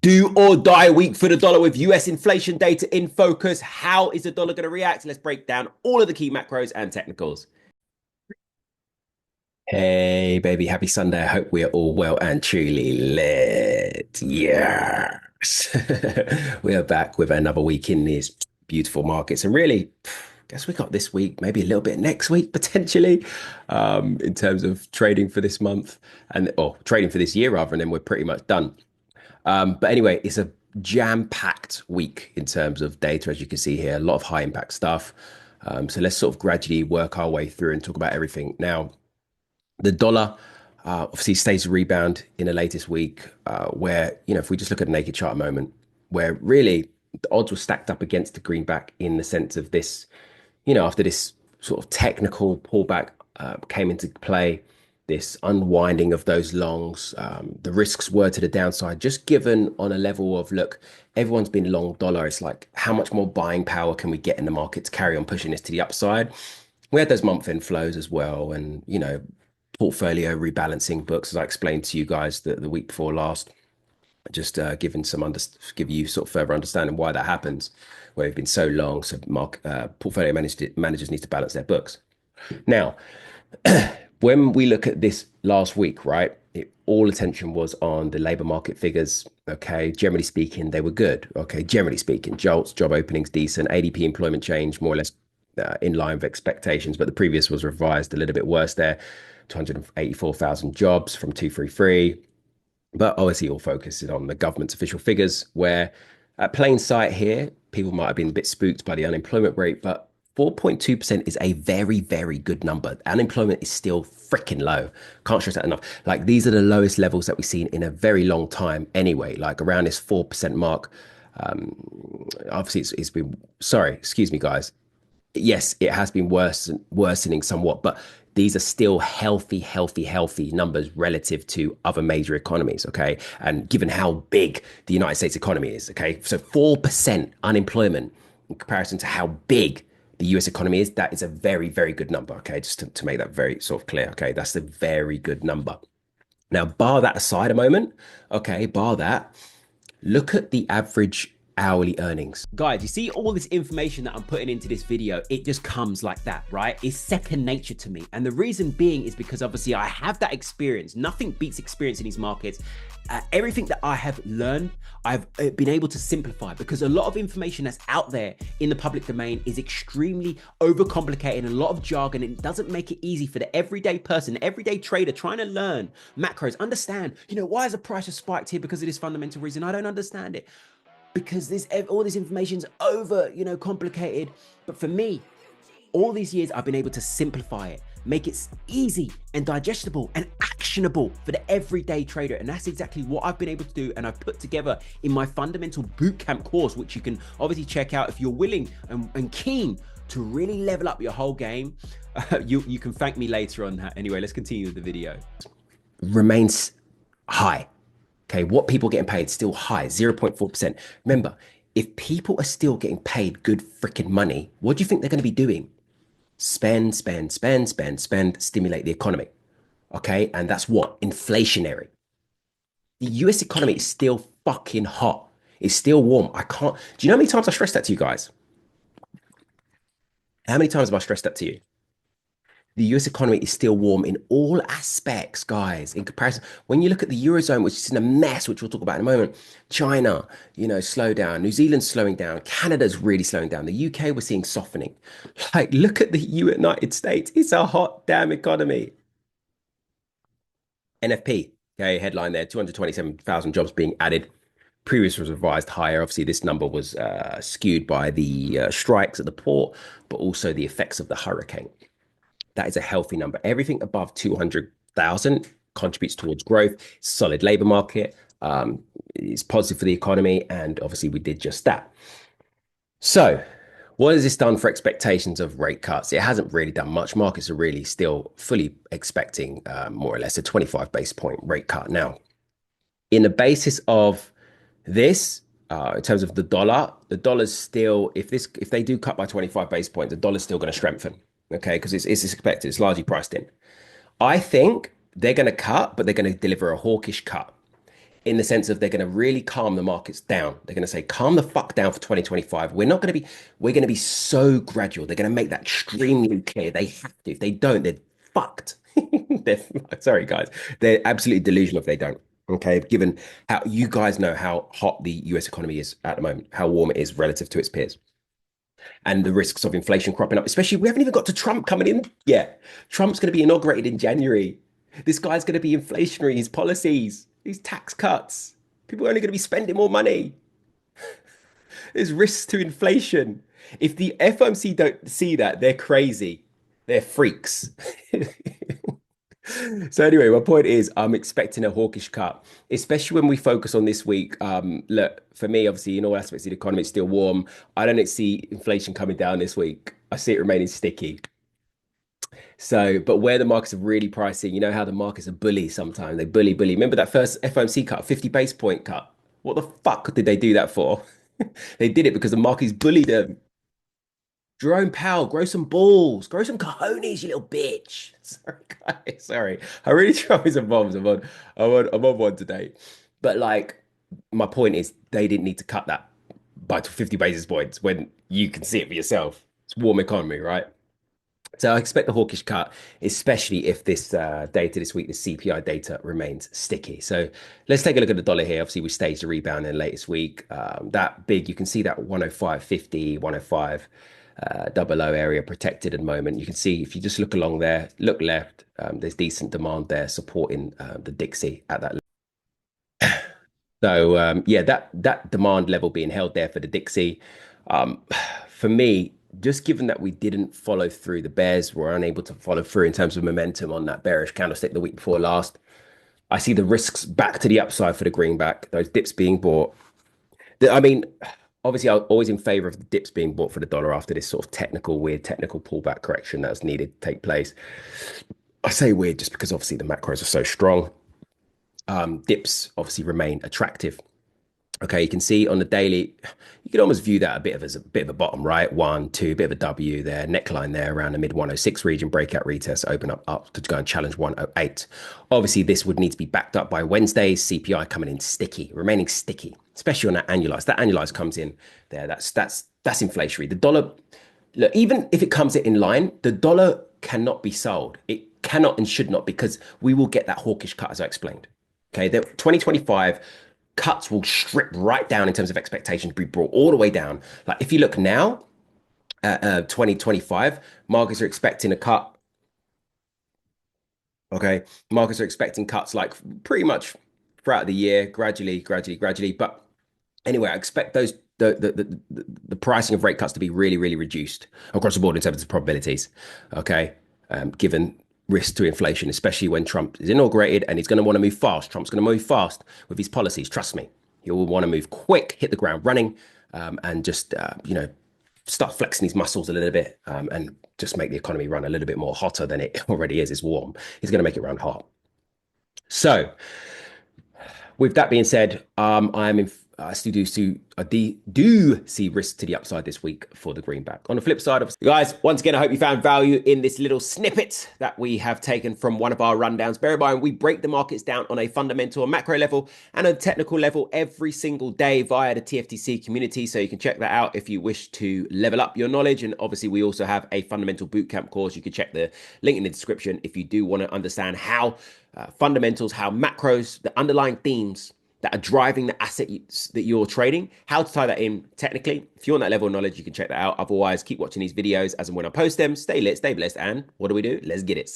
Do or die week for the dollar with US inflation data in focus. How is the dollar going to react? Let's break down all of the key macros and technicals. Hey, baby, happy Sunday. I hope we're all well and truly lit. Yes. We are back with another week in these beautiful markets. And really, guess we got this week, maybe a little bit next week, potentially, in terms of trading for this month or trading for this year, rather, and then we're pretty much done. But anyway, it's a jam-packed week in terms of data, as you can see here, a lot of high impact stuff. So let's sort of gradually work our way through and talk about everything. Now, the dollar obviously stays a rebound in the latest week, where, if we just look at a naked chart moment, where really the odds were stacked up against the greenback in the sense of this, after this sort of technical pullback came into play, this unwinding of those longs, the risks were to the downside, just given on a level of, look, everyone's been long dollar. It's like, how much more buying power can we get in the market to carry on pushing this to the upside? We had those month end flows as well, and portfolio rebalancing books, as I explained to you guys the week before last, just give you sort of further understanding why that happens, where we've been so long. So portfolio managers need to balance their books. Now, when we look at this last week, right, all attention was on the labor market figures. Okay, generally speaking, they were good. Okay, generally speaking, jolts, job openings, decent, ADP employment change, more or less in line with expectations. But the previous was revised a little bit worse there, 284,000 jobs from 233. But obviously, all focus is on the government's official figures, where at plain sight here, people might have been a bit spooked by the unemployment rate, but 4.2% is a very, very good number. Unemployment is still freaking low. Can't stress that enough. Like, these are the lowest levels that we've seen in a very long time anyway, like around this 4% mark. Obviously, it's been, sorry, excuse me, guys. Yes, it has been worsening somewhat, but these are still healthy numbers relative to other major economies. Okay. And given how big the United States economy is, okay. So 4% unemployment in comparison to how big the US economy is, that is a very, very good number. Okay. Just to make that very sort of clear. Okay. That's a very good number. Now, bar that aside a moment. Okay. Bar that. Look at the average hourly earnings. Guys, you see all this information that I'm putting into this video, it just comes like that, right? It's second nature to me. And the reason being is because obviously I have that experience. Nothing beats experience in these markets. Everything that I have learned, I've been able to simplify, because a lot of information that's out there in the public domain is extremely overcomplicated and a lot of jargon, and it doesn't make it easy for the everyday person, everyday trader trying to learn macros, understand, why is the price just spiked here because of this fundamental reason? I don't understand it, because all this information's over, complicated. But for me, all these years, I've been able to simplify it, make it easy and digestible and actionable for the everyday trader. And that's exactly what I've been able to do. And I've put together in my fundamental bootcamp course, which you can obviously check out if you're willing and keen to really level up your whole game. You can thank me later on that. Anyway, let's continue with the video. Remains high. Okay, what people are getting paid still high, 0.4%. Remember, if people are still getting paid good freaking money, what do you think they're going to be doing? Spend, stimulate the economy. Okay, and that's what? Inflationary. The US economy is still fucking hot. It's still warm. I can't. Do you know how many times I stressed that to you guys? How many times have I stressed that to you? The US economy is still warm in all aspects, guys, in comparison. When you look at the Eurozone, which is in a mess, which we'll talk about in a moment, China, slow down. New Zealand's slowing down. Canada's really slowing down. The UK, we're seeing softening. Like, look at the United States. It's a hot damn economy. NFP, okay, headline there, 227,000 jobs being added. Previous was revised higher. Obviously, this number was skewed by the strikes at the port, but also the effects of the hurricane. That is a healthy number. Everything above 200,000 contributes towards growth. Solid labor market is positive for the economy. And obviously, we did just that. So what has this done for expectations of rate cuts? It hasn't really done much. Markets are really still fully expecting more or less a 25 base point rate cut. Now, in the basis of this, in terms of the dollar's still, if they do cut by 25 base points, the dollar's still going to strengthen. Okay, because it's expected, it's largely priced in. I think they're going to cut, but they're going to deliver a hawkish cut. in the sense of they're going to really calm the markets down. They're going to say, calm the fuck down for 2025. We're going to be so gradual. They're going to make that extremely clear. They have to. If they don't, they're fucked. They're, sorry, guys. They're absolutely delusional if they don't. Okay. Given how you guys know how hot the US economy is at the moment, how warm it is relative to its peers, and the risks of inflation cropping up, especially we haven't even got to Trump coming in yet. Trump's going to be inaugurated in January. This guy's going to be inflationary, his policies, these tax cuts. People are only going to be spending more money. There's risks to inflation. If the FOMC don't see that, they're crazy. They're freaks. So anyway, my point is I'm expecting a hawkish cut, especially when we focus on this week. Look, for me, obviously, in all aspects of the economy, it's still warm. I don't see inflation coming down this week. I see it remaining sticky. So, but where the markets are really pricing, you know how the markets are bully sometimes. They bully. Remember that first FOMC cut, 50 base point cut? What the fuck did they do that for? They did it because the markets bullied them. Jerome Powell, grow some balls, grow some cojones, you little bitch. Sorry, guys. Sorry. I really try some bombs. I'm on one today. But like, my point is they didn't need to cut that by 50 basis points when you can see it for yourself. It's warm economy, right? So I expect the hawkish cut, especially if this data this week, the CPI data remains sticky. So let's take a look at the dollar here. Obviously, we staged a rebound in the latest week. That big, you can see that 105.50, 105 double O area protected at the moment. You can see if you just look along there, look left, there's decent demand there supporting the Dixie at that. So yeah, that demand level being held there for the Dixie. Um, for me, just given that we didn't follow through, the bears were unable to follow through in terms of momentum on that bearish candlestick the week before last. I see the risks back to the upside for the greenback, those dips being bought. I mean, obviously, I'm always in favor of the dips being bought for the dollar after this sort of weird technical pullback correction that's needed to take place. I say weird just because obviously the macros are so strong. Dips obviously remain attractive. Okay, you can see on the daily, you can almost view that a bit of as a bit of a bottom, right? One, two, bit of a W there, neckline there around the mid 106 region, breakout retest, open up to go and challenge 108. Obviously, this would need to be backed up by Wednesday's CPI coming in sticky, remaining sticky, especially on that annualized. That annualized comes in there. That's inflationary. The dollar, look, even if it comes in line, the dollar cannot be sold. It cannot and should not because we will get that hawkish cut as I explained. Okay, the 2025 cuts will strip right down in terms of expectations, be brought all the way down. Like if you look now at 2025, markets are expecting a cut. Okay, markets are expecting cuts like pretty much throughout the year, gradually. But anyway, I expect those the pricing of rate cuts to be really reduced across the board in terms of probabilities. Okay, given risk to inflation, especially when Trump is inaugurated and he's going to want to move fast. Trump's going to move fast with his policies. Trust me, he will want to move quick, hit the ground running, and just start flexing his muscles a little bit and just make the economy run a little bit more hotter than it already is. It's warm. He's going to make it run hot. So with that being said, I still do see risk to the upside this week for the greenback. On the flip side, of guys, once again, I hope you found value in this little snippet that we have taken from one of our rundowns. Bear in mind, we break the markets down on a fundamental and macro level and a technical level every single day via the TFTC community. So you can check that out if you wish to level up your knowledge. And obviously, we also have a fundamental bootcamp course. You can check the link in the description if you do want to understand how fundamentals, how macros, the underlying themes that are driving the asset that you're trading, how to tie that in technically. If you want that level of knowledge, you can check that out. Otherwise, keep watching these videos as and when I post them. Stay lit, stay blessed, and what do? Let's get it.